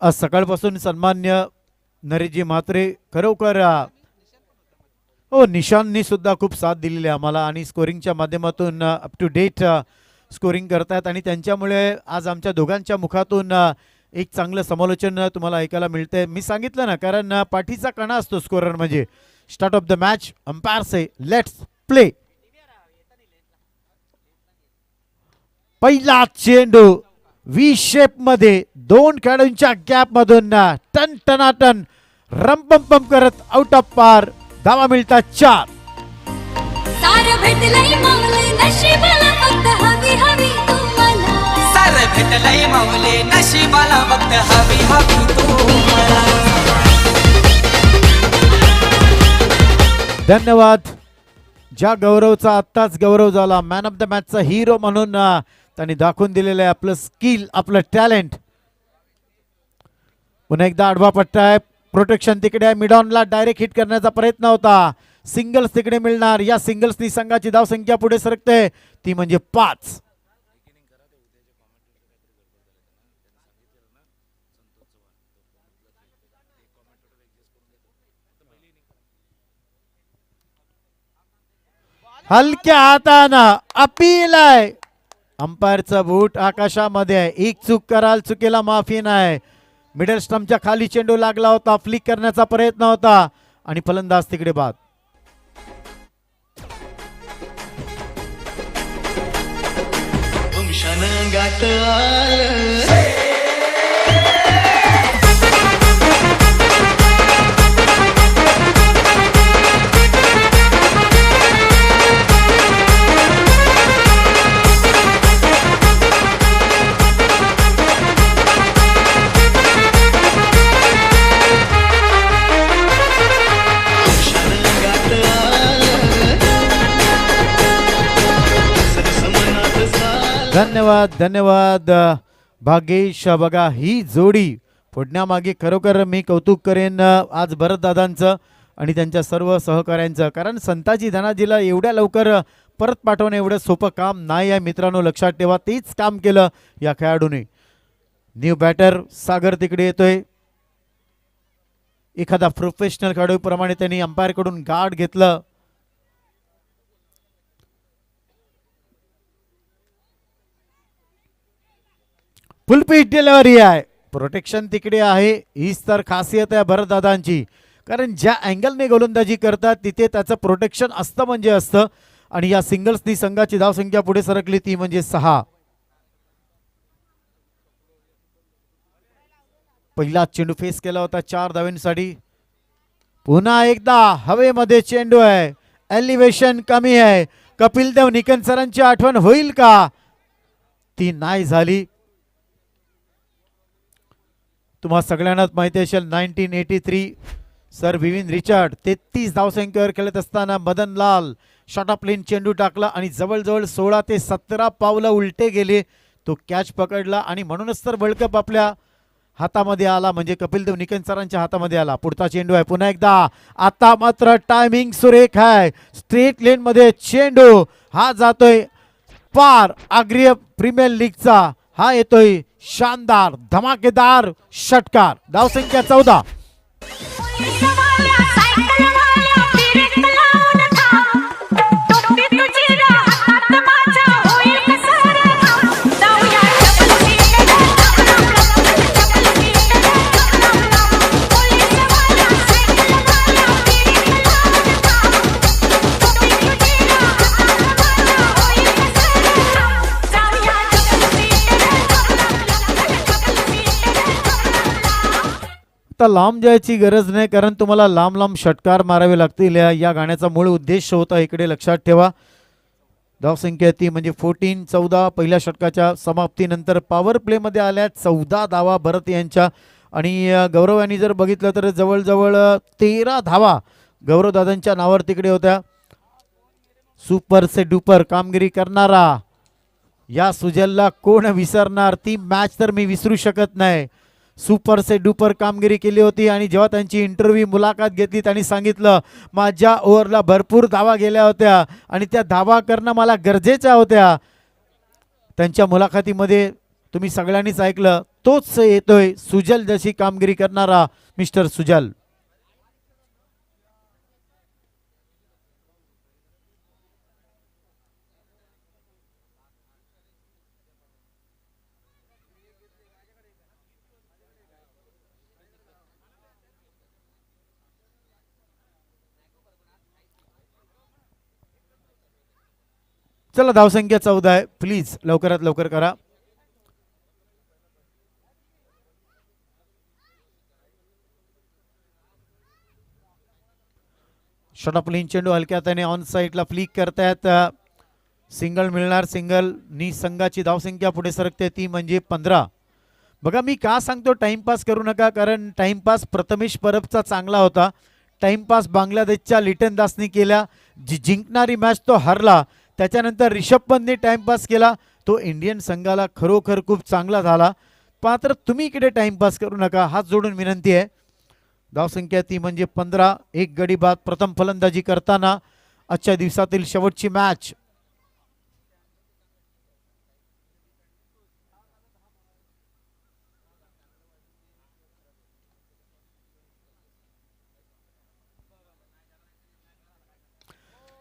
आज सकाळपासून सन्मान्य नरेशजी म्हात्रे खरोखर हो निशाननी सुद्धा खूप साथ दिलेली आहे आम्हाला आणि स्कोरिंगच्या माध्यमातून अप टू डेट स्कोरिंग करतात आणि त्यांच्यामुळे आज आमच्या दोघांच्या मुखातून एक चांगलं समालोचन तुम्हाला ऐकायला मिळते. मी सांगितलं ना, कारण पाठीचा कणा असतो स्कोरर म्हणजे. Start of the match, umpire say let's play. पहिला चेंडू व्ही शेप मध्ये दोन खेळाडूंच्या गॅप मधून टन टनाटन रंपंपम करत आउट ऑफ पार. धावा मिळतात 4. सारं भेटलंय माऊली नशिबाला फक्त हवी हवी तुम्हाला. सारं भेटलंय माऊली नशिबाला फक्त हवी हवी तुम्हाला. धन्यवाद. ज्या गौरवचा आत्ताच गौरव झाला, मॅन ऑफ द मॅचचा हिरो म्हणून त्यांनी दाखवून दिलेलं आहे आपलं स्किल, आपलं टॅलेंट. पुन्हा एकदा आडवा पट्टा आहे, प्रोटेक्शन तिकडे आहे. मिडॉनला डायरेक्ट हिट करण्याचा प्रयत्न होता. सिंगल्स तिकडे मिळणार. या सिंगल्सनी संघाची धावसंख्या पुढे सरकते, ती म्हणजे 5. हलक्या हातानं अपील आहे. अंपायरचा बूट आकाशामध्ये आहे. एक चूक कराल, चुकीला माफी नाही. मिडल स्टंपच्या खाली चेंडू लागला होता, फ्लिक करण्याचा प्रयत्न होता आणि फलंदाज तिकडे बाद. धन्यवाद धन्यवाद भाग्येश. बघा ही जोडी फोडण्यामागे खरोखर मी कौतुक करेन आज भरत दादांचं आणि त्यांच्या सर्व सहकाऱ्यांचं, कारण संताजी धनाजीला एवढ्या लवकर परत पाठवणं एवढं सोपं काम नाही आहे मित्रांनो, लक्षात ठेवा. तेच काम केलं या खेळाडूने. न्यू बॅटर सागर तिकडे येतोय. एखादा प्रोफेशनल खेळाडूप्रमाणे त्यांनी अंपायर कडून गार्ड घेतलं. फुल पिच डिलिव्हरी आहे. प्रोटेक्शन तिकडे आहे. हीच तर खासियत आहे भरत दादांची, कारण ज्या अँगलने गोलंदाजी करतात तिथे त्याचं प्रोटेक्शन असतं म्हणजे असतं. आणि या सिंगल्सनी संघाची धावसंख्या पुढे सरकली, ती म्हणजे 6. पहिला चेंडू फेस केला होता 4 धावांसाठी. पुन्हा एकदा हवेमध्ये चेंडू आहे. एलिव्हेशन कमी आहे. कपिल देव निकन सरांची आठवण होईल का? ती नाही झाली. तुम्हाला सगळ्यांनाच माहिती असेल 1983 सर विविन रिचर्ड 33 धावसंख्येवर खेळत असताना Madan Lal shot of plain चेंडू टाकला आणि जवळजवळ 16 ते 17 पावलं उलटे गेले. तो कॅच पकडला आणि म्हणूनच तर वर्ल्ड कप आपल्या हातामध्ये आला, म्हणजे कपिल देव निकन सरांच्या हातामध्ये आला. पुढचा चेंडू आहे पुन्हा एकदा. आता मात्र टायमिंग सुरेख आहे. स्ट्रेट लेन मध्ये चेंडू हा जातोय पार. अग्रीय प्रीमियर लीगचा हा येतोय शानदार धमाकेदार षटकार. धावसंख्या 14. लांब जायची गरज नाही, कारण तुम्हाला लांब लांब षटकार मारावे लागतील. या गाण्याचा मूळ उद्देश होता इकडे, लक्षात ठेवा. धावसंख्या ती म्हणजे 14-14. पहिल्या षटकाच्या समाप्तीनंतर पॉवर प्ले मध्ये आल्या 14 धावा भरत यांच्या. आणि गौरव यांनी जर बघितलं तर जवळजवळ 13 धावा गौरव दादांच्या नावावर तिकडे होत्या. सुपर से डुपर कामगिरी करणारा या सुजलला कोण विसरणार? ती मॅच तर मी विसरू शकत नाही. सुपर से डुपर कामगिरी केली होती. आणि जेव्हा त्यांची इंटरव्ह्यू मुलाखत घेतली त्यांनी सांगितलं माझ्या ओव्हरला भरपूर धावा गेल्या होत्या आणि त्या धावा करणं मला गरजेच्या होत्या. त्यांच्या मुलाखतीमध्ये तुम्ही सगळ्यांनीच ऐकलं, तोच येतोय सुजल जशी कामगिरी करणारा मिस्टर सुजल. चला धावसंख्या 14 आहे, प्लीज लवकरात लवकर करा. शॉटअपलिन चेंडू हलक्या हाताने ऑन साईडला फ्लिक करतायत. सिंगल मिळणार, सिंगल नी संघाची धावसंख्या पुढे सरकते ती म्हणजे 15. बघा मी का सांगतो टाइमपास करू नका, कारण टाइमपास प्रथमेश परबचा चांगला होता. टाइमपास बांगलादेशच्या लिटन दासनी केला, जी जिंकणारी मॅच तो हरला. त्याच्यानंतर रिषभ पंतने टाइमपास केला, तो इंडियन संघाला खरोखर खूप चांगला झाला. मात्र तुम्ही इकडे टाइमपास करू नका, हात जोडून विनंती आहे. धावसंख्या ती म्हणजे 15. एक गडी बाद प्रथम फलंदाजी करताना आजच्या दिवसातील शेवटची मॅच.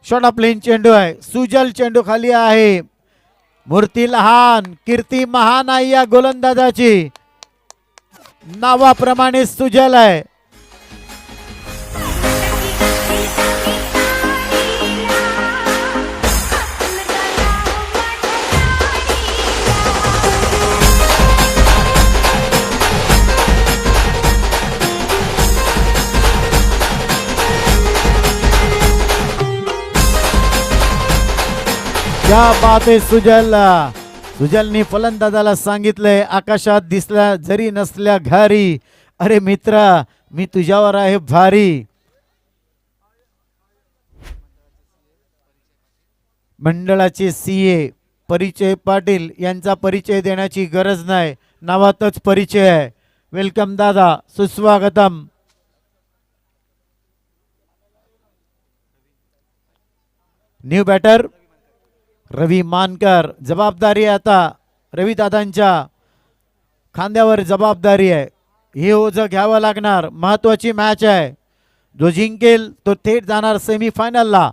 शॉट प्लेन चेंडू आहे, सुजल चेंडू खाली आहे. मूर्ती लहान, कीर्ती महान आहे या गोलंदाजाची. नावाप्रमाणे सुजल आहे. क्या बात आहे सुजल. सुजलनी फलंदाजाला सांगितलंय, आकाशात दिसल्या जरी नसल्या घारी, अरे मित्रा मी तुझ्यावर आहे भारी. मंडळाचे सीए परिचय पाटील यांचा परिचय देण्याची गरज नाही, नावातच परिचय आहे. वेलकम दादा, सुस्वागतम. न्यू बॅटर रवी मानकर. जबाबदारी आता रवी दादांच्या खांद्यावर जबाबदारी आहे. हे ओझं घ्यावं लागणार. महत्वाची मॅच आहे, जो जिंकेल तो थेट जाणार सेमीफायनलला.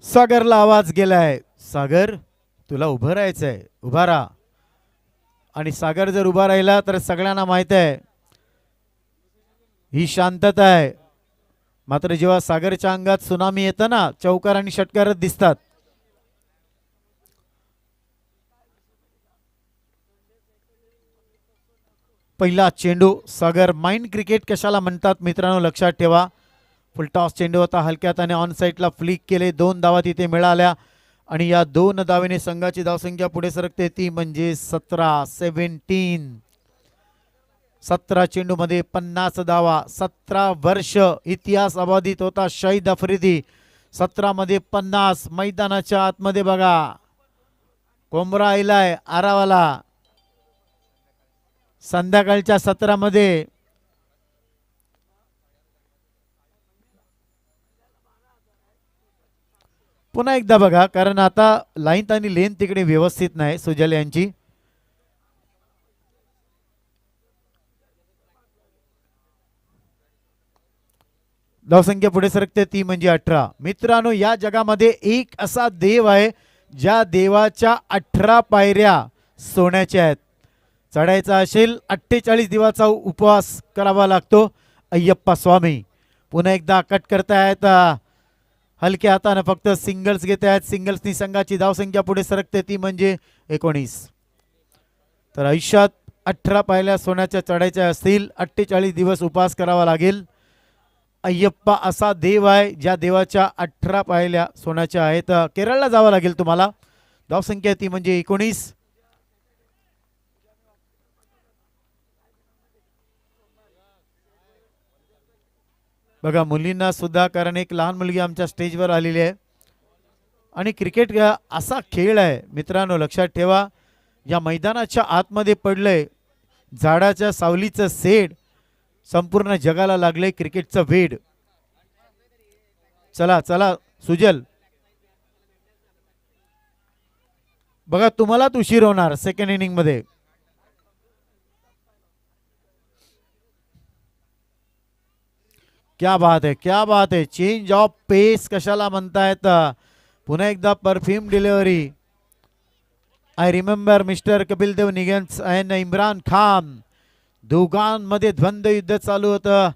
सागरला आवाज गेलाय, सागर तुला उभं राहायचंय, उभा राहा. आणि सागर जर उभा राहिला तर सगळ्यांना माहित आहे ही शांतता आहे. मात्र जेव्हा सागरच्या अंगात सुनामी येतं ना, चौकार आणि षटकारच दिसतात. पहिला चेंडू सागर. माइंड क्रिकेट कशाला म्हणतात मित्रांनो लक्षात ठेवा. फुलटॉस चेंडू होता, हलक्यात आणि ऑन साईडला फ्लिक केले. 2 धावा तिथे मिळाल्या आणि या 2 धावेने संघाची धावसंख्या पुढे सरकते ती म्हणजे 17. 17 चेंडू मध्ये 50 धावा. 17 वर्ष इतिहास अबाधित होता शाहिद आफ्रिदी. 17 मध्ये 50. मैदानाच्या आतमध्ये बघा कोंबरा आलाय आरावाला. संध्याकाळच्या 17 मध्ये पुन्हा एकदा बघा, कारण आता लाईन आणि लेन तिकडे व्यवस्थित नाही सुजल यांची. धावसंख्या पुढे सरकते ती म्हणजे 18. मित्रांनो या जगामध्ये एक असा देव आहे ज्या देवाच्या 18 पायऱ्या सोन्याच्या आहेत. चढायचा असेल 48 दिवसाचा उपवास करावा लागतो. अय्यप्पा स्वामी पुन्हा एकदा कट करतायत. हलक्या हाताने फक्त सिंगल्स घेत आहेत. सिंगल्सनी संघाची धावसंख्या पुढे सरकते ती म्हणजे 19. तर आयुष्यात 18 पायऱ्या सोन्याच्या चढायच्या असतील 48 दिवस उपवास करावा लागेल. अय्यप्पा असा देव आहे ज्या देवाच्या 18 पायऱ्या सोन्याच्या आहेत. केरळला जावं लागेल तुम्हाला. धावसंख्या ती म्हणजे 19. बघा मुलींना सुद्धा, कारण एक लहान मुलगी आमच्या स्टेजवर आलेली आहे. आणि क्रिकेट असा खेळ आहे मित्रांनो लक्षात ठेवा, या मैदानाच्या आतमध्ये पडलंय. झाडाच्या सावलीचं सेड संपूर्ण जगाला लागले क्रिकेटचं वेड. चला चला सुजल, बघा तुम्हालाच उशीर होणार सेकंड इनिंग मध्ये. क्या बात है, क्या बात है. चेंज ऑफ पेस कशाला म्हणतायत. पुन्हा एकदा perfume delivery. I remember mister Kapil Dev निगन्स अँड इम्रान खान, दोघांमध्ये द्वंद्व युद्ध चालू होतं.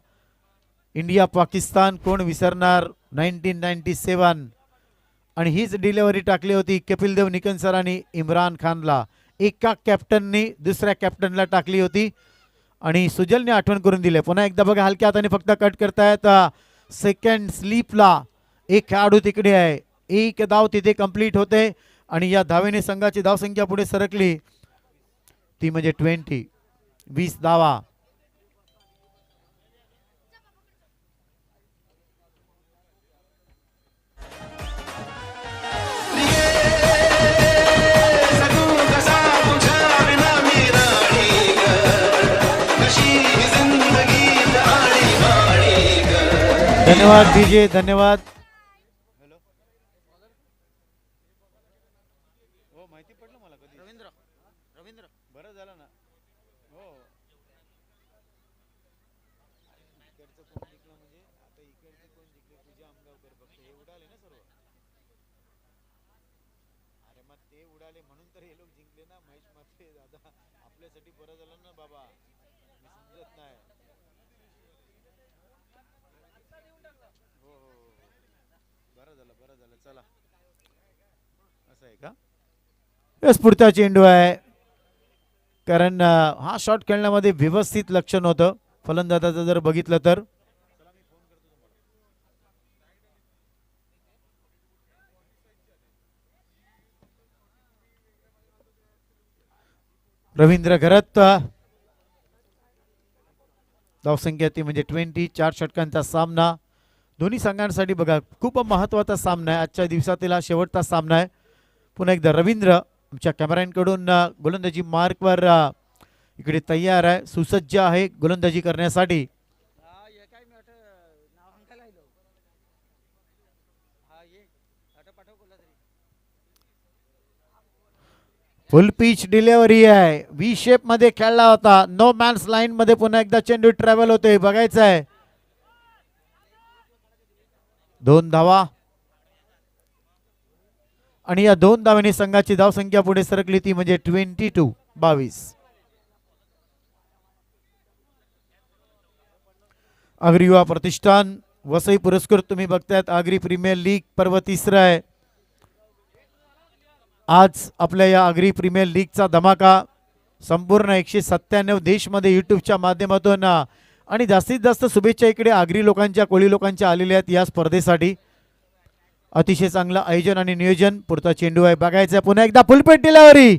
इंडिया पाकिस्तान कोण विसरणार 1997. आणि हीच डिलिव्हरी टाकली होती कपिल देव निकन सरांनी इम्रान खानला. एका कॅप्टननी दुसऱ्या कॅप्टनला टाकली होती आणि सुजलने आठवण करून दिले. पुन्हा एकदा बघा हलक्या हाताने फक्त कट करतायत. सेकंड स्लीपला एक खेळाडू तिकडे आहे. एक धाव तिथे कंप्लीट होते आणि या धावेने संघाची धावसंख्या पुढे सरकली, ती म्हणजे 20 धावा. धन्यवाद डीजे, धन्यवाद. हो माहिती पडलं मला कधी. रवींद्र रवींद्र बरं झालं ना. हो इकडचं कोण जिंकलं म्हणजे आता इकडचे कोण जिंकले, तुझ्या आमगावकर फक्त हे उडाले ना सर्व. अरे मग ते उडाले म्हणून तर हे लोक जिंकले ना. महेश मात्रे दादा आपल्यासाठी बरं झालं ना बाबा, मी समजत नाही. बरं झालं चला. असं आहे का. यस, पुढचा चेंडू आहे. कारण हा शॉट खेळण्यामध्ये व्यवस्थित लक्ष नव्हतं फलंदाजाचं जर बघितलं तर. रवींद्र घरत, धावसंख्या ती म्हणजे 20. 4 षटकांचा सामना दोन्ही संघांसाठी. बघा खूप महत्त्वाचा सामना आहे. आजच्या दिवसातील हा शेवटचा सामना आहे. पुन्हा एकदा रवींद्र आमच्या कॅमेऱ्यांकडून गोलंदाजी मार्कवर इकडे तयार आहे, सुसज्ज आहे गोलंदाजी करण्यासाठी. फुल पिच डिलिव्हरी आहे. व्ही शेप मध्ये खेळला होता. नो मॅन्स लाईन मध्ये पुन्हा एकदा चेंडू ट्रॅव्हल होते, बघायचं आहे. 2 धावा आणि या 2 धावांनी संघाची धावसंख्या पुढे सरकली, ती म्हणजे 22. आगरी युवा प्रतिष्ठान वसई पुरस्कृत तुम्ही बघतायत आगरी प्रीमियर लीग पर्व 3 आहे. आज आपल्या या आगरी प्रीमियर लीगचा धमाका संपूर्ण 197 देशमध्ये यूट्यूबच्या माध्यमातून आणि जास्तीत जास्त शुभेच्छा इकडे आगरी लोकांच्या, कोळी लोकांच्या आलेल्या आहेत या स्पर्धेसाठी. अतिशय चांगलं आयोजन आणि नियोजन. पुढचा चेंडू आहे, बघायचा पुन्हा एकदा फुलपेट डिलिव्हरी,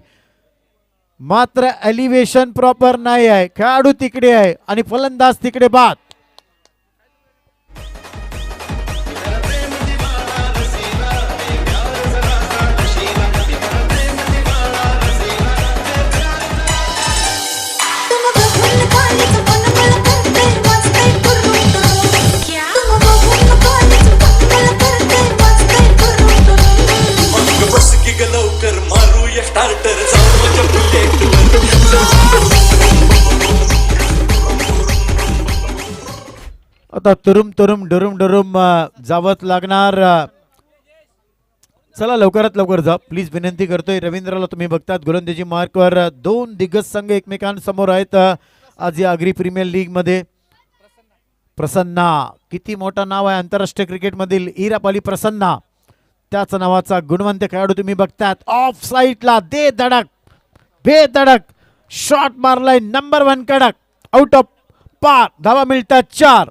मात्र एलिव्हेशन प्रॉपर नाही आहे. खेळाडू तिकडे आहे आणि फलंदाज तिकडे बाद. आता तुरुम तुरुम डरुम डरुम जावत लागणार. चला लवकरात लवकर जा प्लीज, विनंती करतोय. रवींद्रला तुम्ही बघतात गोलंदाजी मार्कवर. 2 दिग्गज संघ एकमेकांसमोर आहेत आज या आगरी प्रीमियर लीग मध्ये. प्रसन्ना, किती मोठं नाव आहे आंतरराष्ट्रीय क्रिकेट मधील. इरापाली प्रसन्ना, त्याच नावाचा गुणवंत खेळाडू तुम्ही बघतात. ऑफ साईडला दे धडक, बेधडक शॉट मारलाय. नंबर 1 कडक, आउट ऑफ पार. धावा मिळतात 4.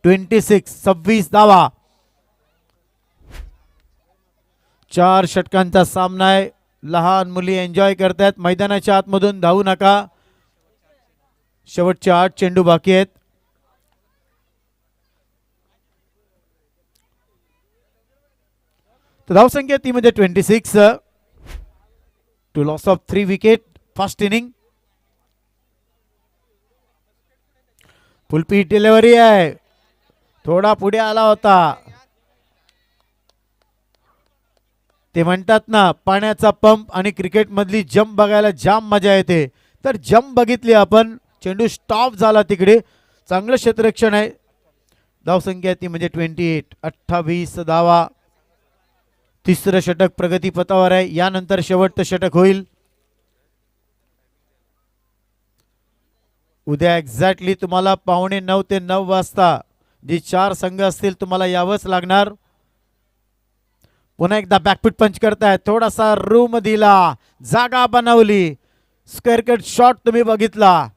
26 धावा. 4 षटकांचा सामना आहे. लहान मुली एन्जॉय करतायत. मैदानाच्या आतमधून धावू नका. शेवटचे 8 चेंडू बाकी आहेत. धावसंख्या ती मध्ये 26. To loss of 3 wicket. First inning. Full pitch delivery आहे, थोडा पुढे आला होता. ते म्हणतात ना पाण्याचा पंप आणि क्रिकेट मधली जंप बघायला जाम मजा येते. तर जंप बघितली आपण. चेंडू स्टॉप झाला तिकडे. चांगलं क्षेत्ररक्षण आहे. धावसंख्या ती म्हणजे 28. 28 धावा. तिसरं षटक प्रगतीपथावर आहे. यानंतर शेवटचं षटक होईल. उद्या एक्झॅक्टली तुम्हाला 8:45 ते 9 वाजता जे 4 संघ असतील तुम्हाला यावंच लागणार. पुन्हा एकदा बॅकफुट पंच करतायत. थोडासा रूम दिला, जागा बनवली. स्क्वेअर कट शॉट तुम्ही बघितला.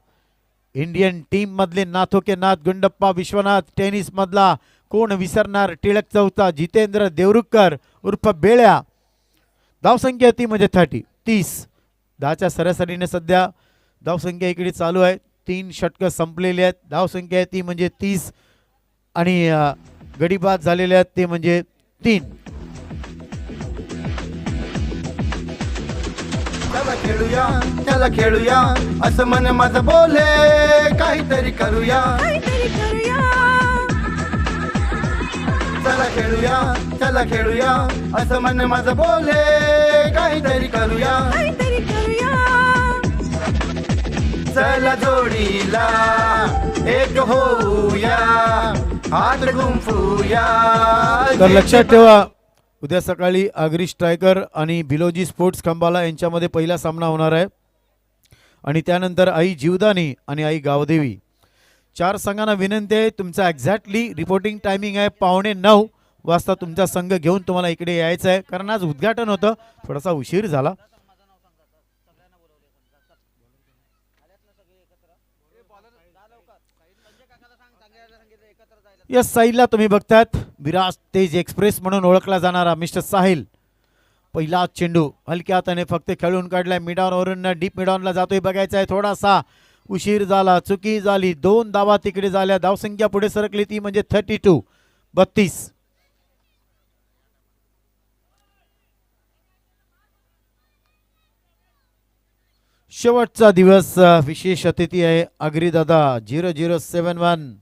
इंडियन टीम मधले नाथोके नाथ, गुंडप्पा विश्वनाथ. टेनिस मधला कोण विसरणार, टिळक चौथा, जितेंद्र देवरुखकर उर्फ बेळ्या. धावसंख्या ती म्हणजे 30. 10च्या सरासरीने सध्या धावसंख्या इकडे चालू आहे. 3 षटकं संपलेली आहेत. धावसंख्या ती म्हणजे 30 आणि गडीबाद झालेले आहेत ते म्हणजे 3. चला खेळूया, चला खेळूया, असं मन माझं बोले, काहीतरी करूया. चला खेळूया, चला खेळूया, असं मन माझं बोले, काहीतरी करूया. चला जोडीला एक होऊया, हात गुंफूया. तर लक्षात ठेवा उद्या सकाळी आगरी स्ट्रायकर आणि भिलोजी स्पोर्ट्स खंबाला यांच्यामध्ये पहिला सामना होणार आहे. आणि त्यानंतर आई जीवदानी आणि आई गावदेवी. 4 संघांना विनंती आहे, तुमचा एक्झॅक्टली रिपोर्टिंग टायमिंग आहे 8:45 वाजता तुमचा संघ घेऊन तुम्हाला इकडे यायचं आहे. कारण आज उद्घाटन होतं, थोडासा उशीर झाला. या साईडला तुम्ही बघतात विराज तेज एक्सप्रेस म्हणून ओळखला जाणारा मिस्टर साहिल. पहिला चेंडू हलक्या हाताने फक्त खेळून काढलाय. मिडॉनवरून डीप मिडॉनला जातोय, बघायचा आहे. थोडासा उशीर झाला, चुकी झाली. 2 धावा तिकडे झाल्या. धावसंख्या पुढे सरकली ती म्हणजे 32. शेवटचा दिवस. विशेष अतिथी आहे आगरी दादा 0071.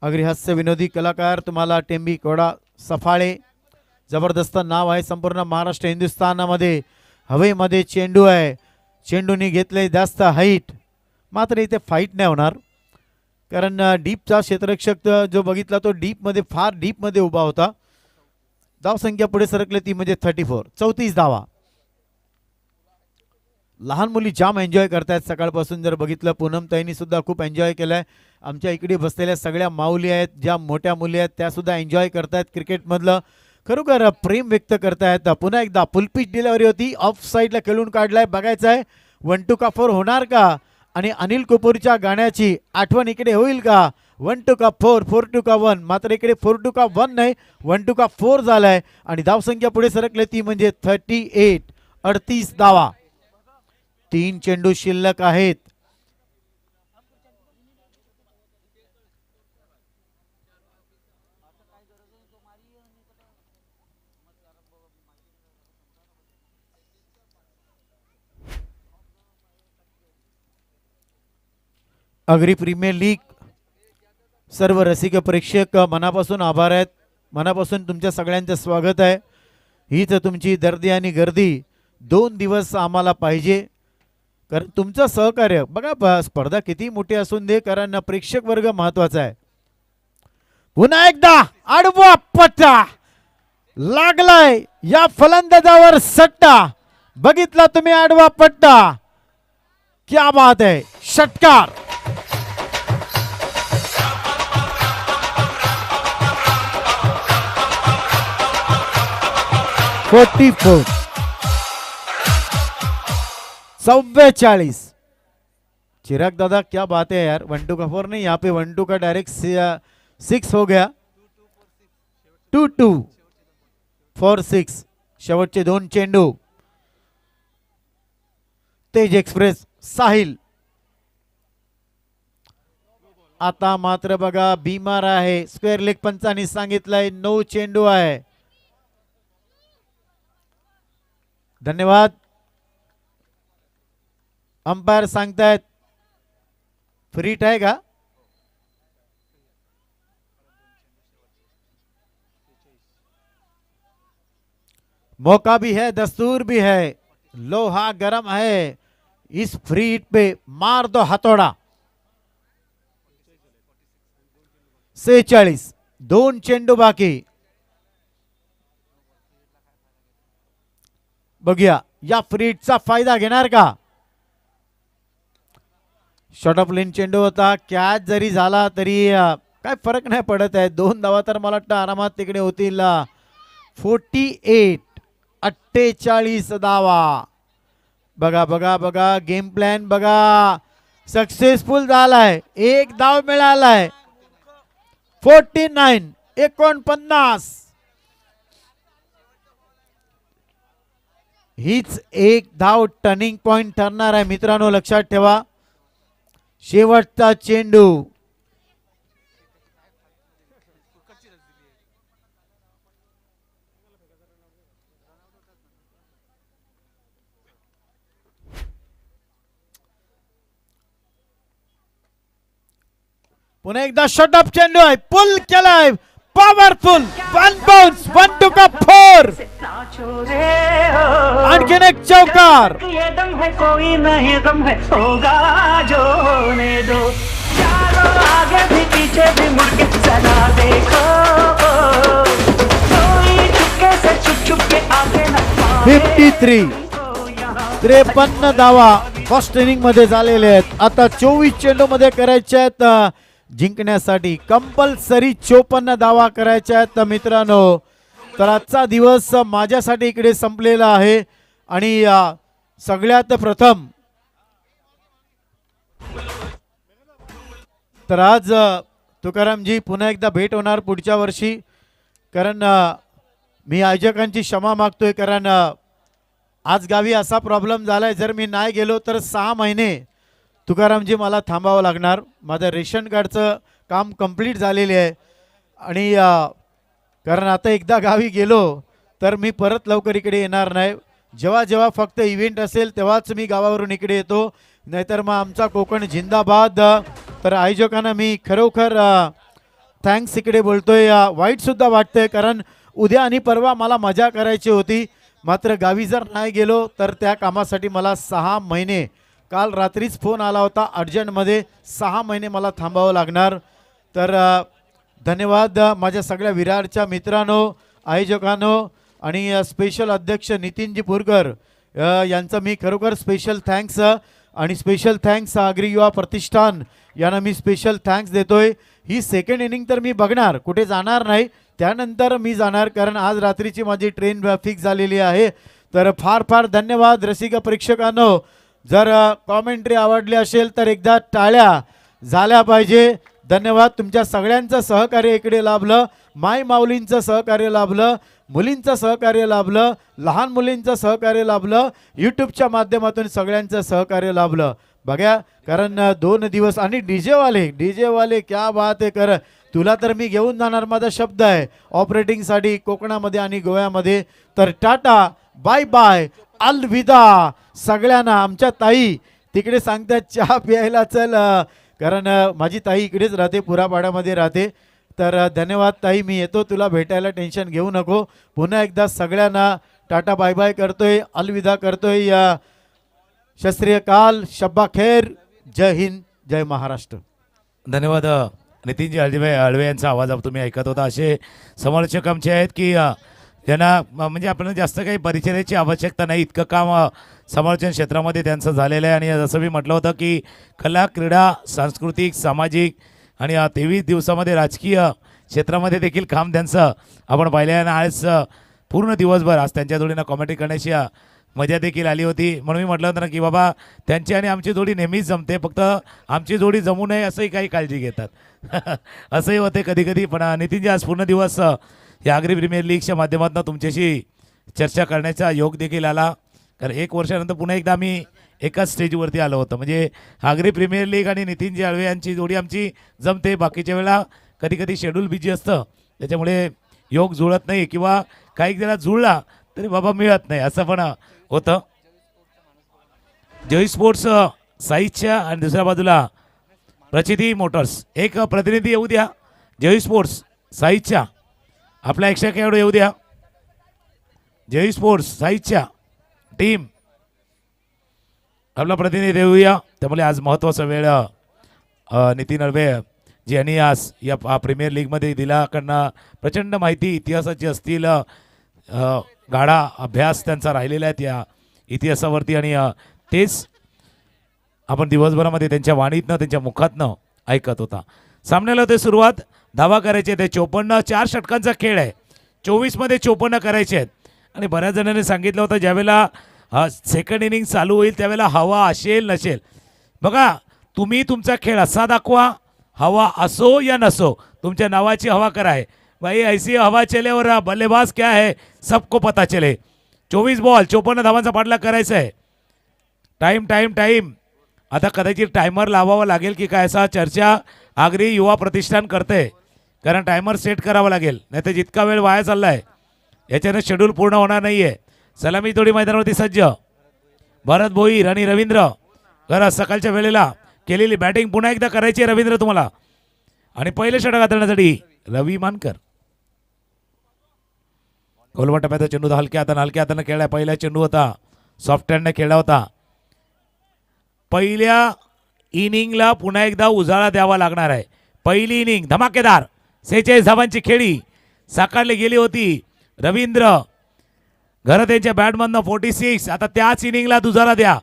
आगरी हास्य विनोदी कलाकार. तुम्हाला टेंबी कोडा सफाळे. जबरदस्त नाव आहे संपूर्ण महाराष्ट्र हिंदुस्थानामध्ये. हवेमध्ये चेंडू आहे, चेंडूने घेतले जास्त हाईट. मात्र इथे फाईट नाही होणार कारण डीपचा क्षेत्ररक्षक जो बघितला तो डीपमध्ये फार डीपमध्ये उभा होता. धावसंख्या पुढे सरकली ती म्हणजे 34 धावा. लहान मुली जाम एन्जॉय करतायत सकाळपासून. जर बघितलं पूनम ताईंनी सुद्धा खूप एन्जॉय केलाय. आमच्या इकडे बसलेल्या सगळ्या माऊली आहेत, ज्या मोठ्या मुली आहेत त्या सुद्धा एन्जॉय करतायत. क्रिकेटमधलं खरोखर प्रेम व्यक्त करतायत. पुन्हा एकदा फुलपिच डिलिव्हरी होती, ऑफ साईडला खेळून काढलाय. बघायचं आहे 1 टू का 4 होणार का आणि अनिल कपूरच्या गाण्याची आठवण इकडे होईल का. 1 टू का 4, 4 टू का 1. मात्र इकडे 4 टू का 1 नाही, 1 टू का 4 झालाय आणि धावसंख्या पुढे सरकली ती म्हणजे 38 धावा. 3 चेंडू शिल्लक आहेत. आगरी प्रीमियर लीग सर्व रसिक प्रेक्षक मनापासून आभार आहेत. मनापासून तुमच्या सगळ्यांचं स्वागत आहे. हीच तुमची दर्दी आणि गर्दी 2 दिवस आम्हाला पाहिजे कारण तुमचं सहकार्य. बघा स्पर्धा किती मोठी असून दे, कारण प्रेक्षक वर्ग महत्वाचा आहे. पुन्हा एकदा आडवा पट्टा लागलाय या फलंदाजावर सट्टा. बघितला तुम्ही आडवा पट्टा, क्या बात आहे. षटकार. फोर्टी 44. चिराग दादा क्या बात है यार. 1 टू का 4 नहीं, यहाँ पे 1 टू का डायरेक्ट 6 हो गया. 2 4 6. शेवटचे 2 चेंडू. तेज एक्सप्रेस साहिल. आता मात्र बघा बीमार आहे. स्क्वेअर लेग पंचांनी सांगितलंय 9 चेंडू आहे. धन्यवाद. अंपायर सांगतायत फ्रीट आहे का? मौका भी है, दस्तूर भी है, लोहा गरम है, इस फ्री हिट पे मार दो हथौड़ा. 46 दोन चेंडू बाकी. बघूया या फ्री हिटचा फायदा घेणार का? शॉर्ट ऑफ लेन चेंडू होता. कॅच जरी झाला तरी काय फरक नाही पडत आहे. 2 धावा तर मला वाटतं आरामात तिकडे होतील. 48 धावा. बघा बघा बघा गेम प्लॅन बघा सक्सेसफुल झालाय. एक धाव मिळालाय. 49 हीच एक धाव टर्निंग पॉइंट ठरणार आहे मित्रांनो, लक्षात ठेवा. शेवटचा चेंडू. पुन्हा एकदा शॉट ऑफ चेंडू आहे. पुल केलाय. पॉवरफुल 1 बाउन्स 1 टू कप 4. आणखीन एक चौकार. ये दम है कोई नहीं दम है होगा जो होने दो चारों आगे भी पीछे भी मुड़ के जरा देखो कोई चुपके से छुप के आगे न 53 धावा फर्स्ट इनिंग मध्ये झालेले आहेत. आता 24 चेंडू मध्ये करायचे आहेत जिंकण्यासाठी. कंपल्सरी 54 धावा करायच्या आहेत मित्रांनो. तर आजचा दिवस माझ्यासाठी इकडे संपलेला आहे. आणि सगळ्यात प्रथम तर आज तुकारामजी पुन्हा एकदा भेट होणार पुढच्या वर्षी. कारण मी आयोजकांची क्षमा मागतोय. कारण आज गावी असा प्रॉब्लेम झालाय, जर मी नाही गेलो तर 6 महिने तुकारामजी मला थांबावं लागणार. माझं रेशन कार्डचं काम कंप्लीट झालेले आहे. आणि कारण आता एकदा गावी गेलो तर मी परत लवकर इकडे येणार नाही. जेव्हा जेव्हा फक्त इव्हेंट असेल तेव्हाच मी गावावरून इकडे येतो, नाहीतर मग आमचा कोकण जिंदाबाद. तर आयोजकांना मी खरोखर थँक्स इकडे बोलतोय. वाईटसुद्धा वाटतंय कारण उद्या आणि परवा मला मजा करायची होती. मात्र गावी जर नाही गेलो तर त्या कामासाठी मला 6 महिने, काल रात्रीच फोन आला होता अर्जंटमध्ये, 6 महिने मला थांबावं लागणार. तर धन्यवाद माझ्या सगळ्या विरारच्या मित्रांनो, आयोजकांनो आणि स्पेशल अध्यक्ष नितीनजी पुरकर यांचं मी खरोखर स्पेशल थँक्स. आणि स्पेशल थँक्स आगरी युवा प्रतिष्ठान यांना मी स्पेशल थँक्स देतोय. ही सेकंड इनिंग तर मी बघणार, कुठे जाणार नाही, त्यानंतर मी जाणार कारण आज रात्रीची माझी ट्रेन फिक्स झालेली आहे. तर फार फार धन्यवाद रसिक प्रेक्षकांनो. जर कॉमेंट्री आवडली असेल तर एकदा टाळ्या झाल्या पाहिजे. धन्यवाद. तुमच्या सगळ्यांचं सहकार्य इकडे लाभलं. माय माऊलींचं सहकार्य लाभलं, मुलींचं सहकार्य लाभलं, लहान मुलींचं सहकार्य लाभलं, यूट्यूबच्या माध्यमातून सगळ्यांचं सहकार्य लाभलं. बघा कारण 2 दिवस आणि डीजे वाले क्या बात आहे. कर तुला तर मी घेऊन जाणार, माझा शब्द आहे, ऑपरेटिंगसाठी कोकणामध्ये आणि गोव्यामध्ये. तर टाटा बाय बाय अलविदा सगळ्यांना. आमच्या ताई तिकडे सांगतात चहा प्यायला चल, कारण माझी ताई इकडेच राहते, पुरापाड्यामध्ये राहते. तर धन्यवाद ताई, मी येतो तुला भेटायला, टेन्शन घेऊ नको. पुन्हा एकदा सगळ्यांना टाटा बाय बाय करतोय, अलविदा करतोय. शास्त्रीय काल, शब्बा खैर, जय हिंद, जय महाराष्ट्र. धन्यवाद नितीनजी अळवे यांचा आवाज तुम्ही ऐकत होता. असे समालोचक आमचे आहेत की ज्यांना म्हणजे आपल्याला जास्त काही परिचयाची आवश्यकता नाही, इतकं काम समालोचन क्षेत्रामध्ये त्यांचं झालेलं आहे. आणि जसं मी म्हटलं होतं की कला, क्रीडा, सांस्कृतिक, सामाजिक आणि 23 दिवसामध्ये राजकीय क्षेत्रामध्ये देखील काम त्यांचं आपण पाहिलं आहे. आणि आज पूर्ण दिवसभर आज त्यांच्या जोडीनं कॉमेंट्री करण्याची मजा देखील आली होती. म्हणून मी म्हटलं होतं ना की बाबा त्यांची आणि आमची जोडी नेहमीच जमते, फक्त आमची जोडी जमू नये असंही काही काळजी घेतात. असंही होते कधी कधी. पण नितीनजी आज पूर्ण दिवस या आगरी प्रीमियर लीगच्या माध्यमातून तुमच्याशी चर्चा करण्याचा योग देखील आला. कारण 1 वर्षानंतर पुन्हा एकदा आम्ही एकाच स्टेजवरती आलो होतो. म्हणजे आगरी प्रीमियर लीग आणि नितीनजी अळवे यांची जोडी आमची जमते. बाकीच्या वेळेला कधी कधी शेड्यूल बिझी असतं, त्याच्यामुळे योग जुळत नाही किंवा काही जरा जुळला तरी बाबा मिळत नाही, असं पण होतं. जय स्पोर्ट्स साईच्या आणि दुसऱ्या बाजूला प्रचिती मोटर्स. एक प्रतिनिधी येऊ द्या जय स्पोर्ट्स साईच्या. आपला 100 खेळाडू येऊ द्या जय स्पोर्ट्स साईच्या टीम. आपला प्रतिनिधी देऊया. त्यामुळे आज महत्त्वाचा वेळ नितीन अळवे जी यांनी आज या प्रीमियर लीगमध्ये दिल्याकडनं प्रचंड माहिती इतिहासाची असतील. गाढा अभ्यास त्यांचा राहिलेला आहे त्या इतिहासावरती आणि तेच आपण दिवसभरामध्ये त्यांच्या वाणीतनं त्यांच्या मुखातनं ऐकत होता. सामन्याला ते सुरुवात धावा करायचे ते 54. 4 षटकांचा खेळ आहे. 24 मध्ये 54 करायचे आहेत. आणि बऱ्याच जणांनी सांगितलं होतं ज्यावेळेला सेकंड इनिंग चालू होईल त्यावेळेला हवा असेल नसेल. बघा तुम्ही तुमचा खेळ असा दाखवा, हवा असो या नसो, तुमच्या नावाची हवा कराय भाई. ऐसी हवा चले और बल्लेबाज क्या है सबको पता चले. 24 बॉल 54 धावांचा पाठलाग करायचा आहे. Time time time. आता कदाचित टायमर लावावा लागेल की काय असा चर्चा आगरी युवा प्रतिष्ठान करते. कारण टायमर सेट करावा लागेल नाही तर जितका वेळ वाया चालला आहे याच्यानं शेड्यूल पूर्ण होणार नाही आहे. सलामी जोडी मैदानावरती सज्ज भरत भोईर आणि रवींद्र. खरं सकाळच्या वेळेला केलेली बॅटिंग पुन्हा एकदा करायची आहे रवींद्र तुम्हाला. आणि पहिले षटक हाताळण्यासाठी रवी मानकर. खोलवा टप्प्याचा चेंडू हलक्या हातानं खेळला. पहिला चेंडू होता सॉफ्ट हँडने खेळला होता. पहिल्या इनिंगला पुन्हा एकदा उजाळा द्यावा लागणार आहे. पहिली इनिंग धमाकेदार 46 धावांची खेळी साकारली गेली होती. रवींद्र घरात त्यांच्या बॅटमधनं 46. आता त्याच इनिंगला उजाळा द्या.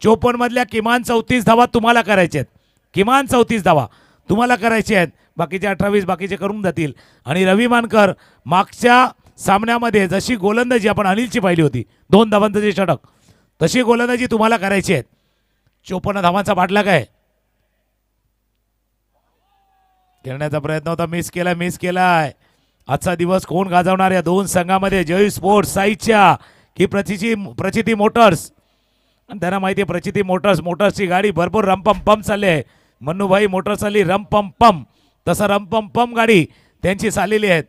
54 मधल्या किमान 34 धावा तुम्हाला करायच्या आहेत. किमान 34 धावा तुम्हाला करायचे आहेत. बाकीचे 18-20 बाकीचे करून जातील. आणि रवी मानकर मागच्या सामन्यामध्ये जशी गोलंदाजी आपण अनिलची पाहिली होती 2 धावांचं जे षटक तशी गोलंदाजी तुम्हाला करायची आहे. 54 धावांचा पाठलाग आहे. खेळण्याचा प्रयत्न होता मिस केलाय. आजचा दिवस कोण गाजवणार या दोन संघामध्ये जय स्पोर्ट्स साईच्या की प्रचिती मोटर्स. आणि त्यांना माहिती आहे प्रचिती मोटर्सची गाडी भरपूर रमपम पम चालली आहे. मन्नूभाई मोटर चालली रमपम पम. तसं रमपम पम गाडी त्यांची चाललेली आहेत.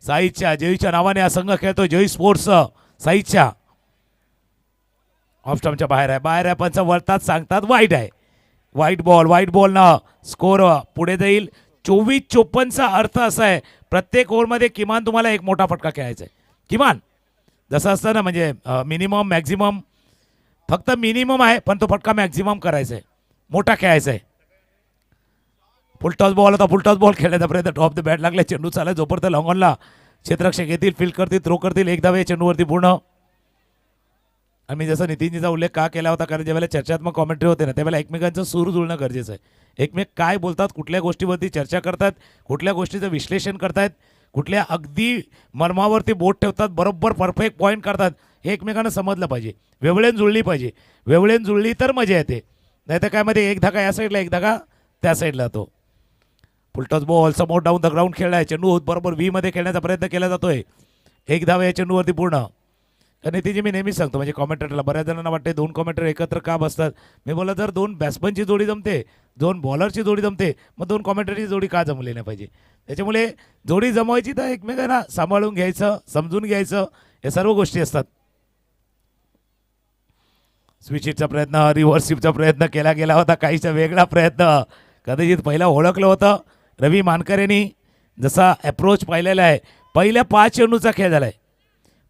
साईच्या जयच्या नावाने हा संघ खेळतो जय स्पोर्ट्स साईच्या. ऑफ स्टंपच्या बाहेर आहे पंच वळतात सांगतात वाईट आहे. वाईट बॉल न स्कोर पुढे जाईल. 24-54चा अर्थ असा आहे प्रत्येक ओव्हरमध्ये किमान तुम्हाला एक मोठा फटका खेळायचा आहे. किमान जसं असतं ना म्हणजे मिनिमम मॅक्झिमम. फक्त मिनिमम आहे पण तो फटका मॅक्झिमम करायचा आहे. मोठा खेळायचा आहे. फुलटॉस बॉल होता. फुलटॉस बॉल खेळण्याचा प्रयत्न टॉप द बॅट लागला. चेंडू चालला जोपर्यंत लॉंगॉनला क्षेत्ररक्षक येतील फील्ड करतील थ्रो करतील. एक धावे चेंडूवरती पूर्ण. आणि मी जसं नितीनजीचा उल्लेख का केला होता कारण ज्यावेळेला चर्चात्मक कॉमेंट्री होते ना त्यावेळेला एकमेकांचं सूर जुळणं गरजेचं आहे. एकमेक काय बोलतात, कुठल्या गोष्टीवरती चर्चा करतात, कुठल्या गोष्टीचं विश्लेषण करतायत, कुठल्या अगदी मर्मावरती बोट ठेवतात, बरोबर परफेक्ट पॉईंट करतात हे एकमेकांना समजलं पाहिजे. वेवळेन जुळली पाहिजे. वेवळेन जुळली तर मजा येते. नाही तर काय मध्ये एक धागा या साईडला एक धागा त्या साईडला. तो फुलटॉस बॉल समोर डाऊन द ग्राउंड खेळलाय. चेंडू बरोबर व्ही मध्ये खेळण्याचा प्रयत्न केला जातोय. एक धावा या चेंडूवरती पूर्ण. आणि ती जी मी नेहमीच सांगतो म्हणजे कॉमेंटेटरला बऱ्याच जणांना वाटते 2 कॉमेंटेटर एकत्र का बसतात. मी बोला जर 2 बॅट्समनची जोडी जमते 2 बॉलरची जोडी जमते मग 2 कॉमेंटेटरची जोडी का जमली नाही पाहिजे. त्याच्यामुळे जोडी जमवायची तर एकमेकांना सांभाळून घ्यायचं समजून घ्यायचं या सर्व गोष्टी असतात. स्विचिटचा प्रयत्न रिव्हर्स स्वीपचा प्रयत्न केला गेला होता. काहीचा वेगळा प्रयत्न कदाचित पहिला ओळखलं होतं रवी मानकर यांनी. जसा अप्रोच पाहिलेला आहे पहिल्या 5 चेंडूचा खेळ झाला आहे.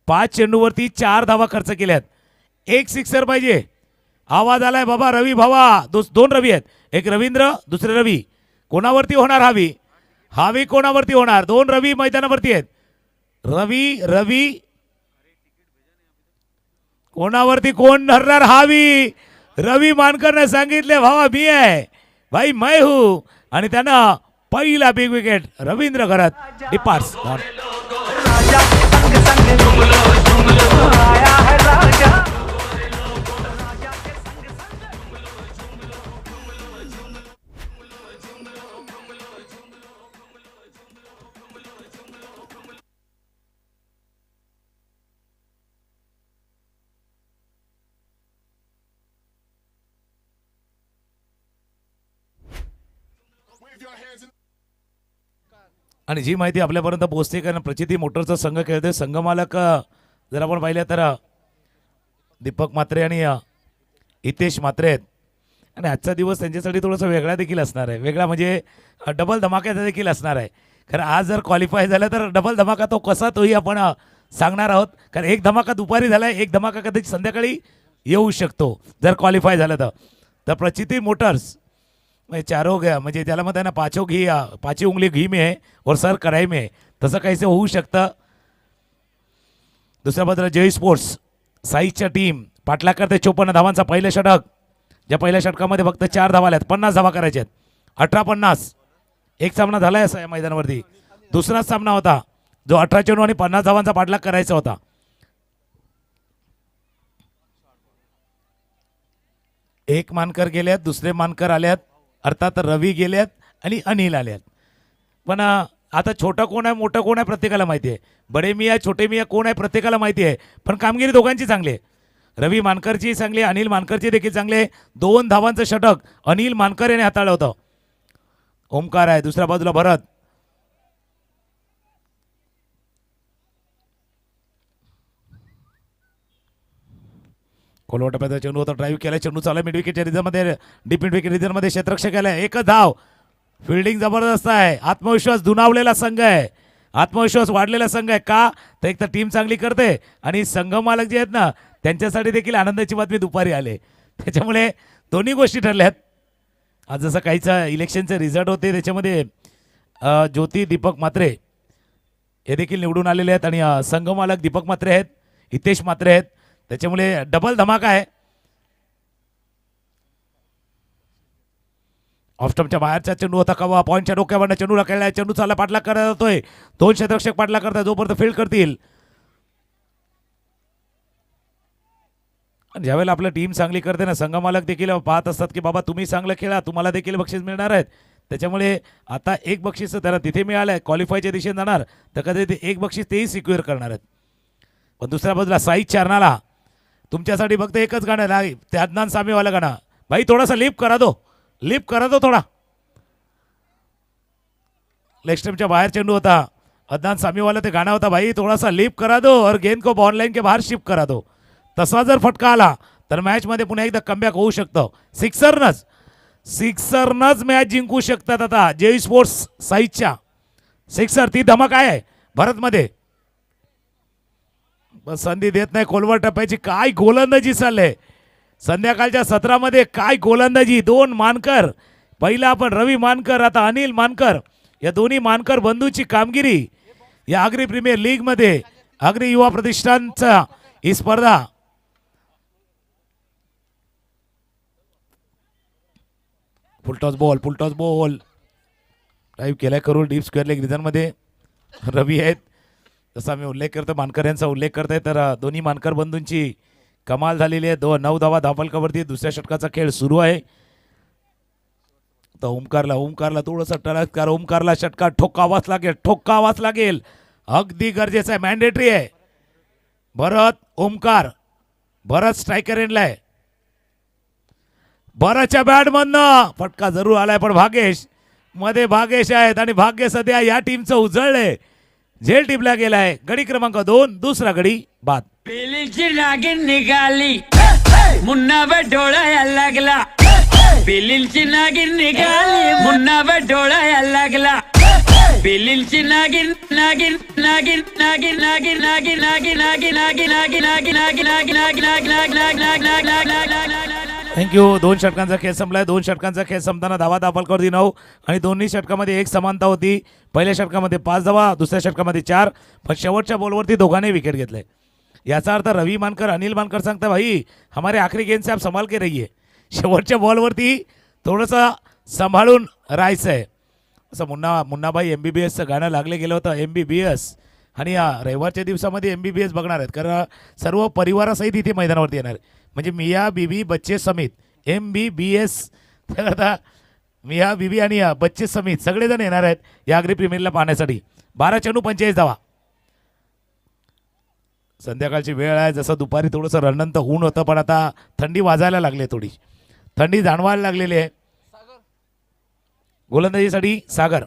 5 चेंडूवरती 4 धावा खर्च केल्यात. 1 सिक्सर पाहिजे. आवाज आलाय बाबा रवी भावा. 2 रवी आहेत. एक रवींद्र दुसरे रवी. कोणावरती होणार हावी कोणावरती होणार. 2 रवी मैदानावरती आहेत. रवी कोणावरती कोण ठरणार हावी. रवी मानकरने सांगितले भावा मी आहे भाई मैं हूं. आणि त्यानं पहिला बिग विकेट रवींद्र घरात डिपार्ट्स. राजा के संग संग झुमलो आया है राजा. आणि जी माहिती आपल्यापर्यंत पोहोचते कारण प्रचिती मोटरचा संघ खेळते. संघमालक जर आपण पाहिलं तर दीपक म्हात्रे आणि हितेश म्हात्रे आहेत. आणि आजचा दिवस त्यांच्यासाठी थोडासा वेगळा देखील असणार आहे. वेगळा म्हणजे डबल धमाक्याचा देखील असणार आहे. कारण आज जर क्वालिफाय झालं तर डबल धमाका तो कसा तोही आपण सांगणार आहोत. कारण एक धमाका दुपारी झाला, एक धमाका कदाचित संध्याकाळी येऊ शकतो जर क्वालिफाय झालं तर प्रचिती मोटर्स म्हणजे चारों गया म्हणजे त्याला म्हणतात ना पाची उंगली घी में है और सर कढाई में है, तसं काहीसं होऊ शकतं. दुसऱ्या बाजूला जय स्पोर्ट्स साईच्या टीम पाठलाग करते 54 धावांचा पहिलं षटक. ज्या पहिल्या षटकामध्ये फक्त 4 धावा आल्यात, 50 धावा करायच्या आहेत. 18-50 एक सामना झालाय असा या मैदानावरती. दुसराच सामना होता जो 18 चेंडू आणि 50 धावांचा पाठलाग करायचा होता. एक मानकर गेल्यात, दुसरे मानकर आल्यात, अर्थात रवी गेल्यात आणि अनिल आल्यात. पण आता छोटा कोण आहे मोठं कोण आहे प्रत्येकाला माहिती आहे. बडे मिया छोटे मिया कोण आहे प्रत्येकाला माहिती आहे. पण कामगिरी दोघांची चांगली आहे. रवी मानकरची चांगली, अनिल मानकरची देखील चांगले. 2 धावांचं षटक अनिल मानकर याने हाताळलं होतं. ओमकार आहे दुसऱ्या बाजूला भरत. खोलवा टप्प्याचा चेंडू होता, ड्राईव्ह केला, चेंडू चालला मिड विकेटच्या रिझनमध्ये, डीप मिड विकेट रिझनमध्ये क्षेत्ररक्षक आलाय. एकच धाव. फिल्डिंग जबरदस्त आहे. आत्मविश्वास दुणावलेला संघ आहे, आत्मविश्वास वाढलेला संघ आहे. का तर एक तर टीम चांगली करते आणि संघ मालक जे आहेत ना त्यांच्यासाठी देखील आनंदाची बातमी दुपारी आले. त्याच्यामुळे दोन्ही गोष्टी ठरल्यात. आज जसं काहीच इलेक्शनचे रिझल्ट होते त्याच्यामध्ये ज्योती दीपक म्हात्रे हे देखील निवडून आलेले आहेत आणि संघ मालक दीपक म्हात्रे आहेत, हितेश म्हात्रे आहेत. त्याच्यामुळे डबल धमाका आहे. ऑफस्टमच्या बाहेरचा चेंडू होता कवा पॉईंटच्या डोक्यावरनं चेंडूला खेळलाय. चेंडू चालला पाठलाग करत जातोय. 2 क्षेत्ररक्षक पाठलाग करतात जोपर्यंत फील्ड करतील. ज्यावेळेला आपलं टीम चांगली करते ना संघ मालक देखील पाहत असतात की बाबा तुम्ही चांगलं खेळा, तुम्हाला देखील बक्षीस मिळणार आहेत. त्याच्यामुळे आता एक बक्षीस त्याला तिथे मिळालंय, क्वालिफायच्या दिशेने जाणार तर कधी एक बक्षीस तेही सिक्युअर करणार आहेत. पण दुसऱ्या बाजूला साई चारणाला तुमच्यासाठी फक्त एकच गाणं आहे, ते अदनान सामीवाला गाणं. भाई थोडासा लिप करा दो थोडा. लेग स्टंपच्या बाहेर चेंडू होता, अदनान सामीवाला ते गाणं होता, भाई थोडासा लिप करा दो और गेंद को बॉल के बाहेर शिफ्ट करा दो. तसा जर फटका आला तर मॅचमध्ये पुन्हा एकदा कमबॅक होऊ शकतं. सिक्सरनच मॅच जिंकू शकतात. आता जय स्पोर्ट्स साईच्या सिक्सर ती धमक आहे भारतमध्ये. संधी देत नाही. खोलवर टप्प्याची काय गोलंदाजी चालले संध्याकाळच्या सत्रामध्ये, काय गोलंदाजी. 2 मानकर, पहिला आपण रवी मानकर आता अनिल मानकर, या दोन्ही मानकर बंधूची कामगिरी या आगरी प्रीमियर लीग मध्ये आगरी युवा प्रतिष्ठानचा ही स्पर्धा. फुलटॉस बॉल ड्राईव्ह केलाय करून डीप स्क्वेअर लेग रिझन मध्ये रवी आहेत. जसा मी उल्लेख करतो मानकर यांचा उल्लेख करतोय तर दोन्ही मानकर बंधूंची कमाल झालेली आहे. 9 धावा धावफलकावरती दुसऱ्या षटकाचा खेळ सुरू आहे. तर ओमकारला थोडंसं टळककार, ओमकारला षटकार ठोकावाच लागेल अगदी गरजेचं आहे, मॅन्डेटरी आहे. भरत स्ट्रायकर एंडलाय. भरतच्या बॅटमधनं फटका जरूर आलाय पण भागेश आहेत आणि भाग्य सध्या या टीमचं उजळलंय. झेल टिपला गेलाय. गडी क्रमांक 2 दुसरा गडी बाद. बिलीची नागिन निघाली मुन्नावर डोळा लागला. बिलीची नागिन निघाली मुन्नावर डोळा लागला. बिलीची नागिन नागिन नागिन नागिन नागिन नागिन नागिन नागिन नागिन नागिन नागिन नागिन नागिन नागिन. थँक्यू. 2 षटकांचा खेळ संपलाय. 2 षटकांचा खेळ संपताना धावा दाखल 9 आणि दोन्ही षटकामध्ये एक समानता होती. पहिल्या षटकामध्ये 5 धावा, दुसऱ्या षटकामध्ये 4, पण शेवटच्या बॉलवरती दोघांनी विकेट घेतले. याचा अर्थ रवी मानकर अनिल मानकर सांगता भाई हमारे आखरी गेंद से आप संभाल के रहिए. शेवटच्या बॉलवरती थोडंसं सांभाळून राहायचं आहे. असं मुन्नाबाई MBBSचं गाणं लागले गेलं होतं. MBBS आणि या रविवारच्या दिवसामध्ये MBBS बघणार आहेत कारण सर्व परिवारासहित इथे मैदानावरती येणार आहे. म्हणजे मिया बीबी बच्चे समित MBBS. तर आता मिया बीबी आणि बच्चे समित सगळेजण येणार आहेत या आगरी प्रीमियरला पाहण्यासाठी. 12 चेंडू 45 धावा. संध्याकाळची वेळ आहे. जसं दुपारी थोडंसं रणंत ऊन होतं पण आता थंडी वाजायला लागली, थोडी थंडी जाणवायला लागलेली आहे. गोलंदाजीसाठी सागर.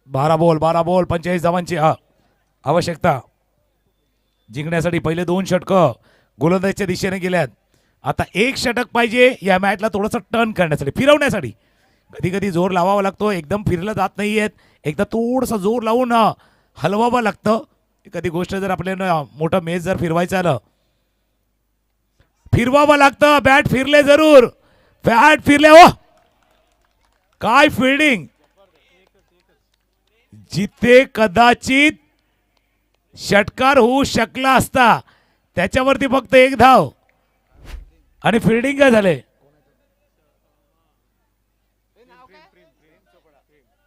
12 बॉल 45 धावांची आवश्यकता. जिंकण्यासाठी पहिले 2 षटकं गोलंदाजीच्या दिशेने गेल्यात. आता 1 षटक पाहिजे या मॅचला थोडंसं टर्न करण्यासाठी, फिरवण्यासाठी. कधी कधी जोर लावावा लागतो, एकदम फिरलं जात नाहीयेत. एकदा थोडंसं जोर लावून हलवावं लागतं. कधी गोष्ट जर आपल्याला मोठं मेज जर फिरवायचं आलं, फिरवावं लागतं. बॅट फिरले जरूर, बॅट फिरले. हो काय फिल्डिंग, जिथे कदाचित षटकार होऊ शकला असता त्याच्यावरती फक्त 1 धाव आणि फिल्डिंग काय झाले.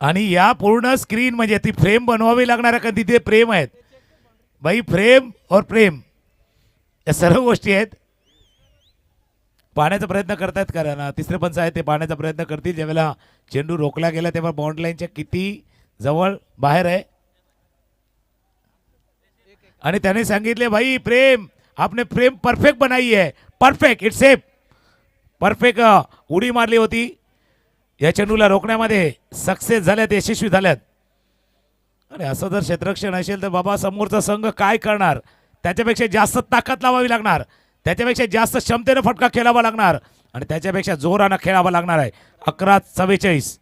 आणि या पूर्ण स्क्रीन म्हणजे ती फ्रेम बनवावी लागणार आहे, का तिथे प्रेम आहेत बाई. फ्रेम और प्रेम या सर्व गोष्टी आहेत. पाहण्याचा प्रयत्न करतायत, कारण तिसरे पंच आहेत ते पाहण्याचा प्रयत्न करतील. ज्यावेळेला चेंडू रोखला गेला तेव्हा बाउंड लाईनच्या किती जवळ बाहेर आहे. आणि त्याने सांगितले भाई प्रेम, आपने फ्रेम परफेक्ट बनाई है, परफेक्ट, इट्स सेफ. परफेक्ट उडी मारली होती. या चेंडूला रोखण्यामध्ये सक्सेस झाल्यात, यशस्वी झाल्यात. आणि असं जर क्षेत्ररक्षण असेल तर बाबा समोरचा संघ काय करणार, त्याच्यापेक्षा जास्त ताकद लावावी लागणार, त्याच्यापेक्षा जास्त क्षमतेने फटका खेळावा लागणार आणि त्याच्यापेक्षा जोरानं खेळावा लागणार आहे. 11-44.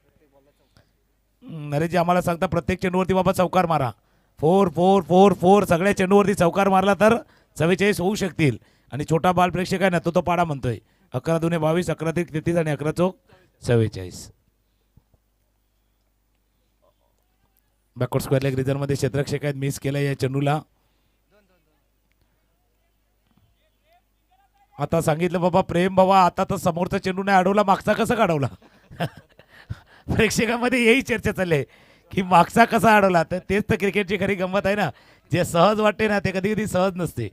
नरेशजी आम्हाला सांगता प्रत्येक चेंडूवरती बाबा चौकार मारा. 4-4-4-4 सगळ्या चेंडूवरती चौकार मारला तर 44 होऊ शकतील. आणि छोटा बाल प्रेक्षक आहे ना, तो पाडा म्हणतोय. 11-2-22, 11-3-33 आणि 11-4-44. बॅकवर्ड स्क्वेअर लेग रिझर्व्हमध्ये क्षेत्ररक्षक आहेत, मिस केलं या चेंडूला. आता सांगितलं बाबा प्रेम बाबा, आता तर समोरचा चेंडू नाही अडवला, मागचा कसा काढवला. प्रेक्षकांमध्ये यही चर्चा चालली की मागचा कसा अडवला. तर तेच तर क्रिकेटची खरी गंमत आहे ना. जे सहज वाटते ना ते कधी कधी सहज नसते,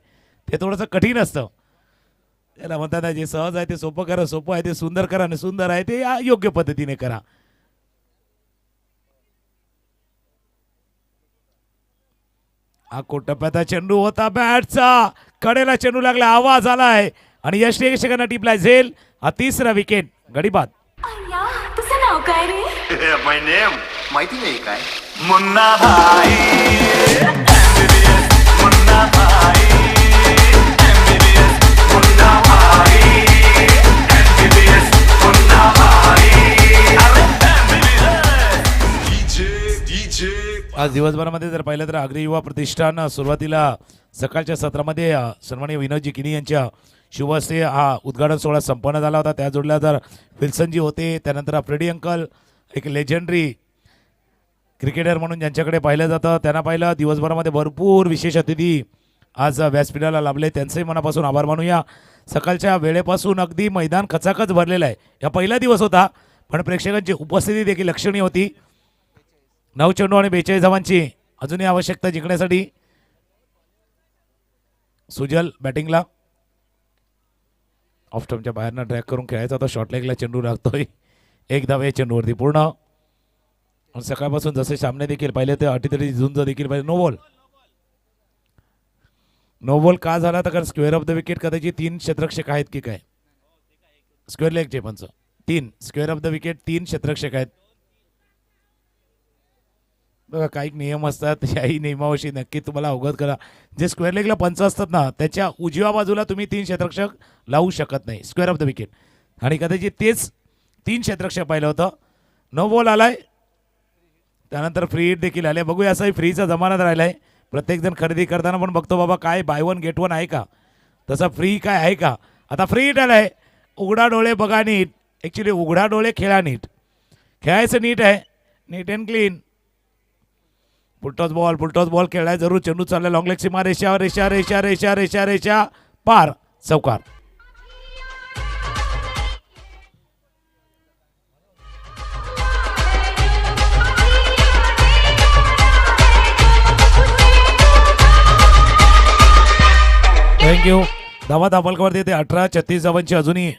ते थोडंसं कठीण असतं. त्याला म्हणतात ना, जे सहज आहे ते सोपं करा, सोपं आहे ते सुंदर करा, आणि सुंदर आहे ते योग्य पद्धतीने करा. हा कोटप्याचा चेंडू होता, बॅटचा कडेला चेंडू लागला, आवाज आलाय आणि यष्टीक्षकांना टिपलाय झेल. हा 3रा विकेट गडीबाद. अय्या तुझं नाव काय रे? माय नेम माहिती नाही काय. मुन्ना भाई मुन्ना भाई MBBS मुन्ना भाई MBBS मुन्ना भाई आज दिवसभरामध्ये जर पाहिलं तर आगरी युवा प्रतिष्ठान सुरुवातीला सकाळच्या सत्रामध्ये सन्माननीय विनोदजी किनी यांच्या शुभ हस्ते हा उद्घाटन सोहळा संपन्न झाला होता. त्या जोडल्या जर विल्सनजी होते, त्यानंतर फ्रेडी अंकल, एक लेजंडरी क्रिकेटर म्हणून ज्यांच्याकडे पाहिलं जातं त्यांना पाहिलं. दिवसभरामध्ये भरपूर विशेष अतिथी आज व्यासपीठाला लाभले, त्यांचंही मनापासून आभार मानूया. सकाळच्या वेळेपासून अगदी मैदान खचाखच भरलेलं आहे. हा पहिला दिवस होता पण प्रेक्षकांची उपस्थिती देखील लक्षणीय होती. 9 चेंडू आणि 42 धावांची अजूनही आवश्यकता जिंकण्यासाठी. सुजल बॅटिंगला, ऑफ स्टंपच्या बाहेरनं ट्रॅक करून खेळायचा होता. शॉर्ट लेगला चेंडू लागतोय, 1 धाव या चेंडूवरती पूर्ण. सकाळपासून जसे सामने देखील पाहिले ते अटीतटी झुंज देखील पाहिजे. नो बॉल, नो बॉल का झाला तर कारण स्क्वेअर ऑफ द विकेट कदाचित 3 क्षेत्ररक्षक आहेत की काय. स्क्वेअर लेगचे पंच 3, स्क्वेअर ऑफ द विकेट 3 क्षेत्ररक्षक आहेत. बघा काही नियम असतात, याही नियमावशी नक्की तुम्हाला अवगत करा. जे स्क्वेअर लेगला पंच असतात ना त्याच्या उजव्या बाजूला तुम्ही 3 क्षेत्ररक्षक लावू शकत नाही स्क्वेअर ऑफ द विकेट. आणि कदाचित तेच 3 क्षेत्ररक्षक पाहिलं होतं. नो बॉल आलाय, त्यानंतर फ्री हिट देखील आले. बघूया असाही फ्रीचा जमाना राहिलाय. प्रत्येकजण खरेदी करताना पण बघतो बाबा काय बाय 1 गेट 1 आहे का, तसा फ्री काय आहे का. आता फ्री हिट आलाय. उघडा डोळे बघा नीट, ॲक्च्युली उघडा डोळे खेळा नीट, खेळायचं नीट आहे, नीट अँड क्लीन. पुलटॉस बॉल खेळाय जरूर. चेंडू चालला लॉंग लेग सीमा रेषा रेषा रेषा रेषा रेषा रेषा पार, चौकार. थँक्यू. धावा दाबलकावरती येते 18-36 धावांची अजूनही.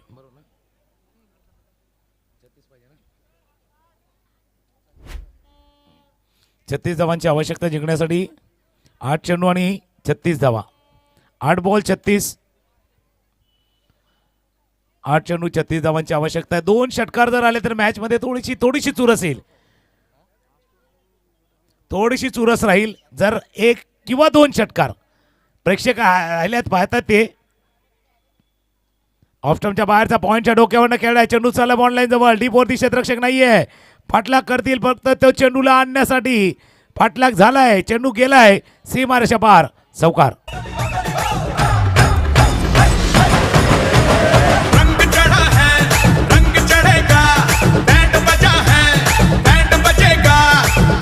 छत्तीस धावांची आवश्यकता जिंकण्यासाठी. 8 चेंडू आणि 36 धावा. 8 बॉल 36, 8 चेंडू 36 धावांची आवश्यकता आहे. 2 षटकार जर आले तर मॅच मध्ये थोडीशी चूर असेल. थोडीशी चुरस राहील जर 1 किंवा 2 षटकार प्रेक्षक राहिल्यात पाहतात ते. ऑफस्टमच्या बाहेरचा पॉईंटच्या डोक्यावरनं खेळलाय. चेंडू चालला बॉन्डलाईन जवळ. डीपवरती क्षेत्ररक्षक नाहीये. पाठलाग करतील फक्त तो चेंडूला आणण्यासाठी. पाठलाग झालाय. चेंडू गेलाय सीमारेषा पार. चौकार. रंग चढ़ा है रंग चढ़ेगा बैंड बजा है बैंड बजेगा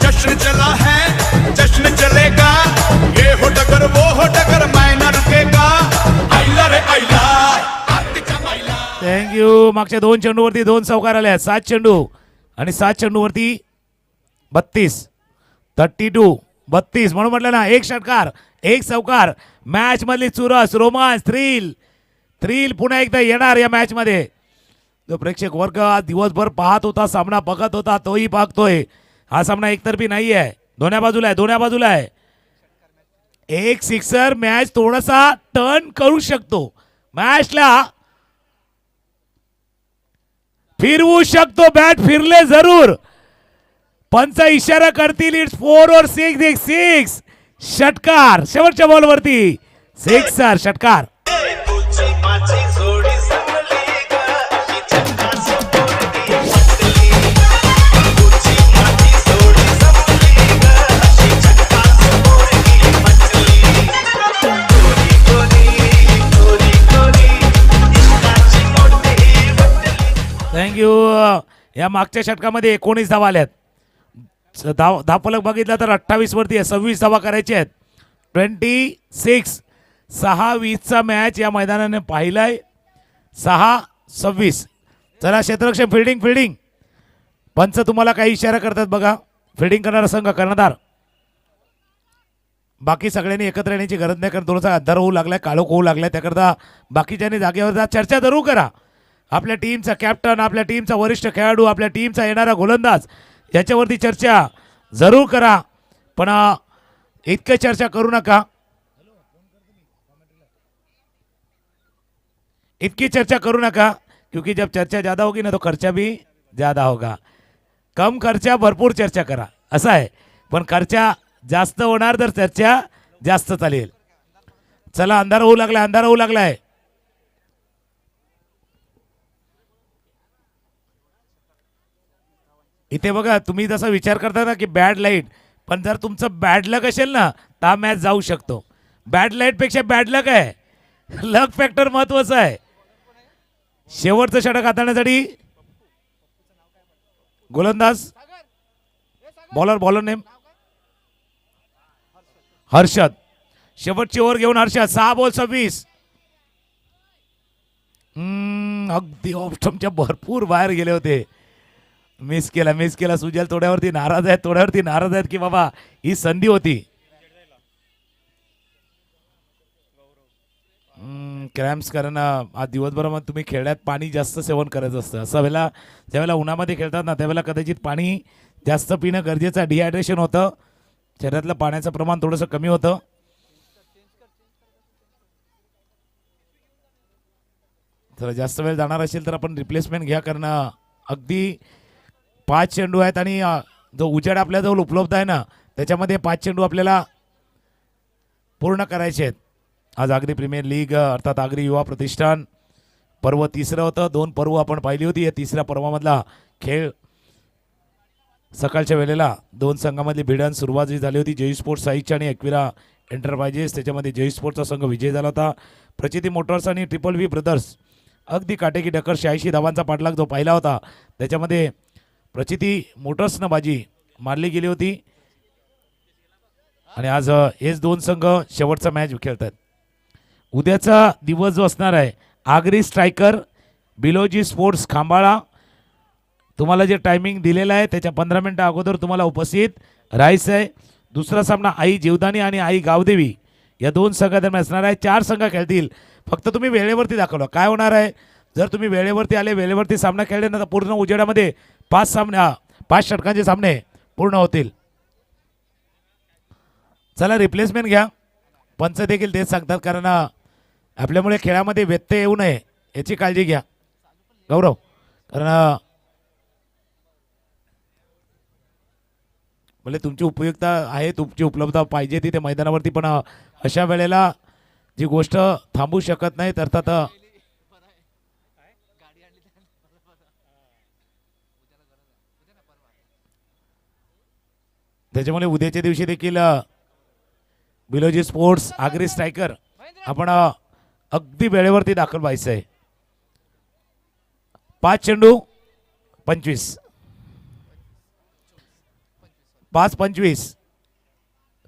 जश्न चला है जश्न चलेगा ये हो डगर वो हो डगर मैं न रुकेगा आइला रे आइला आत्तीचा मैला. थँक्यू. मागच्या 2 चेंडूवरती 2 चौकार आल्या. 7 चेंडू आणि 7 चेंडूवरती 32 32 32 म्हणून म्हटलं ना 1 षटकार 1 चौकार. मॅच मधली चुरस रोमांच थ्रिल थ्रिल पुन्हा एकदा येणार या मॅच मध्ये. जो प्रेक्षक वर्ग आज दिवसभर पाहत होता सामना बघत होता तोही पाहतोय. हा सामना एकतर्फी नाही आहे. दोन्ही बाजूला आहे दोन्ही बाजूला आहे. एक सिक्सर मॅच थोडासा टर्न करू शकतो. मॅचला फिरवू शकतो. बॅट फिरले जरूर. पंच इशारा करतील. इट्स 4 और 6 एक 6 षटकार शेवटच्या बॉलवरती 6 षटकार. तुझी माझी जोडी जमली ग अशी झकास पोरगी म्हटली. तुझी माझी जोडी जमली ग अशी झकास पोरगी म्हटली. गोरी गोरी गोरी गोरी इश्काची मोठी म्हटली. थँक्यू. या मागच्या षटकामध्ये 19 धावा आल्यात. धावफलक बघितला तर 28 वरती आहे. 26 धावा करायच्या आहेत. 26 6-20चा मॅच या मैदानाने पाहिलाय. 6-26. चला क्षेत्ररक्षक फिल्डिंग फिल्डिंग. पंच तुम्हाला काही इशारा करतात बघा. फिल्डिंग करणारा संघ कर्णधार. बाकी सगळ्यांनी एकत्र येण्याची गरज नाही कारण थोडासा अंधार होऊ लागलाय काळोख होऊ लागलाय. त्याकरता बाकीच्यांनी जागेवर जा चर्चा जरूर करा. आपल्या टीमचा कॅप्टन आपल्या टीमचा वरिष्ठ खेळाडू आपल्या टीमचा येणारा गोलंदाज याच्यावरती चर्चा जरूर करा. पण इतकं चर्चा करू नका. इतकी चर्चा करू नका क्योंकि जब चर्चा ज़्यादा होगी ना तो खर्चा भी ज़्यादा होगा. कम खर्चा भरपूर चर्चा करा असं आहे. पण खर्चा जास्त होणार तर चर्चा जास्त चालेल. चला अंधार होऊ लागलाय अंधार होऊ लागलाय. इथे बघा तुम्ही जसा विचार करता ना की बॅड लाईट पण जर तुमचं बॅड लक असेल ना तर हा मॅच जाऊ शकतो. बॅड लाईट पेक्षा बॅड लक आहे. लक फॅक्टर महत्वाचा आहे. शेवटचं षटक हाताळण्यासाठी गोलंदाज बॉलर नेम हर्षद. शेवटची ओव्हर घेऊन हर्षद 6 बॉल 26. अगदी ऑप्शनच्या भरपूर बाहेर गेले होते. मिस केला. सुजल थोड्यावरती नाराज आहेत की बाबा ही संधी होती. क्रॅम्प्स कारण आज दिवसभरामध्ये तुम्ही खेळण्यात पाणी जास्त सेवन करायचं असतं. असा वेळेला ज्यावेळेला उन्हामध्ये खेळतात ना त्यावेळेला कदाचित पाणी जास्त पिणं गरजेचं आहे. डिहायड्रेशन होतं. शरीरातलं पाण्याचं प्रमाण थोडंसं कमी होतं. जर जास्त वेळ जाणार असेल तर आपण रिप्लेसमेंट घ्या कारण अगदी 5 चेंडू आहेत आणि जो उजेड आपल्याजवळ उपलब्ध आहे ना त्याच्यामध्ये 5 चेंडू आपल्याला पूर्ण करायचे आहेत. आज आगरी प्रीमियर लीग अर्थात आगरी युवा प्रतिष्ठान पर्व 3रं होतं. 2 पर्व आपण पाहिली होती. या 3ऱ्या पर्वामधला खेळ सकाळच्या वेळेला 2 संघामधली भिडण सुरुवात जी झाली होती जयू स्पोर्ट्स साईच आणि एकविरा एंटरप्राइजेस. त्याच्यामध्ये जयू स्पोर्ट्सचा संघ विजय झाला होता. प्रचिती मोटर्स आणि ट्रिपल व्ही ब्रदर्स अगदी काटेकी टक्कर 86 धावांचा पाठलाग जो पाहिला होता त्याच्यामध्ये प्रचिती मोटर्सनं बाजी मारली गेली होती. आणि आज हेच 2 संघ शेवटचा मॅच खेळतात. उद्याचा दिवस जो असणार आहे आगरी स्ट्रायकर बिलोजी स्पोर्ट्स खांबाळा. तुम्हाला जे टायमिंग दिलेलं आहे त्याच्या 15 मिनिटं अगोदर तुम्हाला उपस्थित राहायचं आहे. दुसरा सामना आई जीवदानी आणि आई गावदेवी या 2 संघादरम्यान असणार आहे. 4 संघ खेळतील. फक्त तुम्ही वेळेवरती दाखवलं काय होणार आहे. जर तुम्ही वेळेवरती आले वेळेवरती सामना खेळले ना तर पूर्ण उजेडामध्ये 5 षटकांचे सामने पूर्ण होतील. चला रिप्लेसमेंट घ्या. पंच देखील तेच सांगतात कारण आपल्यामुळे खेळामध्ये व्यत्यय येऊ नये याची काळजी घ्या गौरव. कारण म्हणजे तुमची उपयुक्तता आहे, तुमची उपलब्धता पाहिजे तिथे मैदानावरती, पण अशा वेळेला जी गोष्ट थांबू शकत नाही अर्थात त्याच्यामुळे उद्याच्या दिवशी देखील बिलोजी स्पोर्ट्स आगरी स्ट्रायकर आपण अगदी वेळेवरती दाखल व्हायचं आहे. 5 चेंडू 25, 5-25,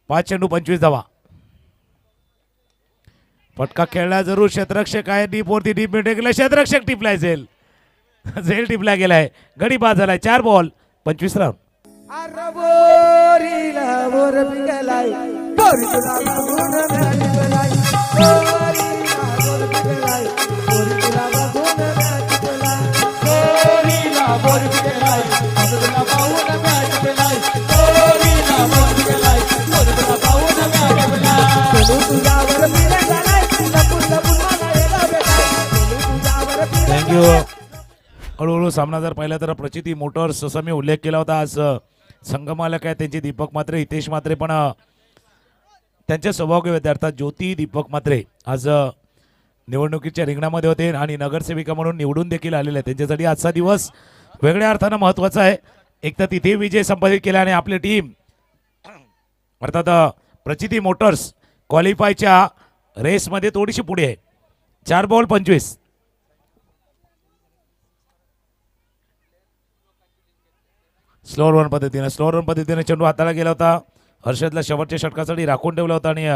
5 चेंडू 25 धावा. फटका खेळला जरूर, क्षेत्ररक्षक आहे डीप वरती, डीप मिळते गेला, क्षेत्ररक्षक टिपलाय, झेल टिपला गेलाय, गडी बाद झालाय. 4 बॉल 25 रन. थँक्यू. हळूहळू सामना जर पाहिला तर प्रचिती मोटर्स जसं मी उल्लेख केला होता, आज संघमालक आहे त्यांचे दीपक म्हात्रे, हितेश म्हात्रे, पण त्यांच्या सौभाग्य विद्यार्थ्यात ज्योती दीपक म्हात्रे आज निवडणुकीच्या रिंगणामध्ये होते आणि नगरसेविका म्हणून निवडून देखील आलेले आहेत. त्यांच्यासाठी आजचा दिवस वेगळ्या अर्थानं महत्त्वाचा आहे. एक तर तिथे विजय संपादित केला आणि आपली टीम अर्थात प्रचिती मोटर्स क्वालिफायच्या रेसमध्ये थोडीशी पुढे आहे. 4 बॉल 25. स्लो रन पद्धतीने चेंडू हाताला गेला होता. हर्षदला शेवटच्या षटकासाठी राखून ठेवला होता आणि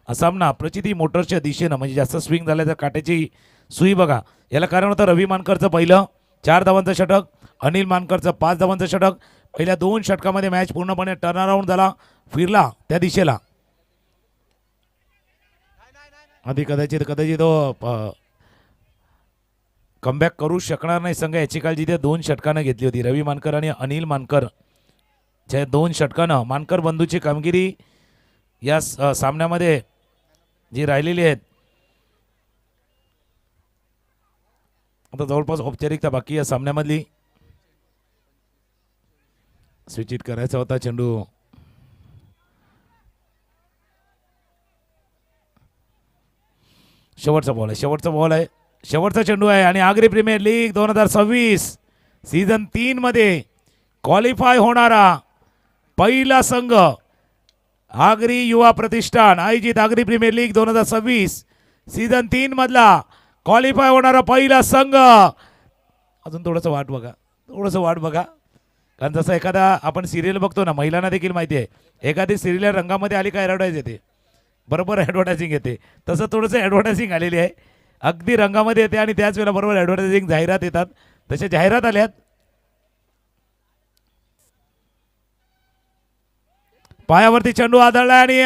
सामना प्रचिती मोटर्सच्या दिशेनं म्हणजे जास्त स्विंग झाल्या तर काट्याची सुई बघा. याला कारण होतं रवी मानकरचं पहिलं 4 धावांचं षटक, अनिल मानकरचं 5 धावांचं षटक. पहिल्या 2 षटकामध्ये मॅच पूर्णपणे टर्न अराउंड झाला, फिरला त्या दिशेला. आधी कदाचित तो कमबॅक करू शकणार नाही संघ याची काळजी त्या 2 षटकानं घेतली होती. रवी मानकर आणि अनिल मानकर च्या 2 षटकानं मानकर बंधूची कामगिरी या सामन्यामध्ये जी राहिलेली आहेत. आता जवळपास औपचारिकता बाकी या सामन्यामधली. स्विच इट करायचा होता चेंडू. शेवटचा बॉल आहे, शेवटचा चेंडू आहे आणि आगरी प्रीमियर लीग 2026 सीझन 3 मध्ये क्वालिफाय होणारा पहिला संघ आगरी युवा प्रतिष्ठान आयोजित आगरी प्रीमियर लीग 2026 सीझन 3 मधला क्वालिफाय होणारा पहिला संघ. अजून थोडंसं वाट बघा कारण जसं एखादा आपण सिरियल बघतो ना, महिलांना देखील माहिती आहे एखादी सिरियल रंगामध्ये आली का ॲडव्हर्टाईज येते, बरोबर ॲडव्हर्टायझिंग येते, तसं थोडंसं ॲडव्हर्टायझिंग आलेली आहे. अगदी रंगामध्ये येते आणि त्याच वेळेला बरोबर ॲडव्हर्टायझिंग जाहिरात येतात. तसे जाहिरात आल्यात. पायावरती चेंडू आदळला आणि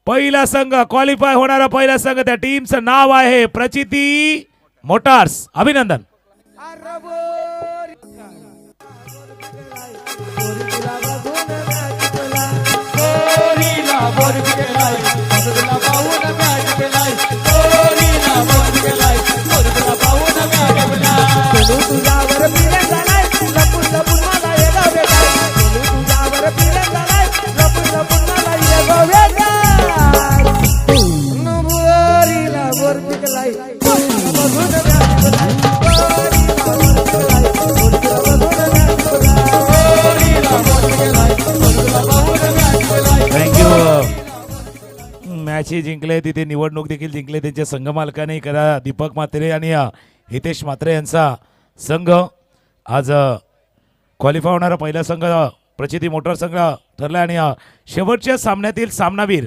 पहिला संघ क्वालिफाय होणारा पहिला संघ त्या टीमचं नाव आहे प्रचिती मोटार्स. अभिनंदन. मॅच ही जिंकले, तिथे निवडणूक देखील जिंकले त्यांच्या संघ मालकाने करा दीपक म्हात्रे आणि हितेश म्हात्रे यांचा संघ. आज क्वालिफाय होणारा पहिला संघ प्रचिती मोटर संघ ठरला आणि शेवटच्या सामन्यातील सामनावीर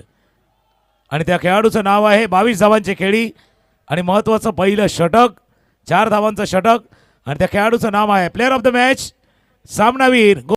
आणि त्या खेळाडूचं नाव आहे 22 धावांचे खेळी आणि महत्त्वाचं पहिलं षटक 4 धावांचं षटक आणि त्या खेळाडूचं नाव आहे प्लेअर ऑफ द मॅच सामनावीर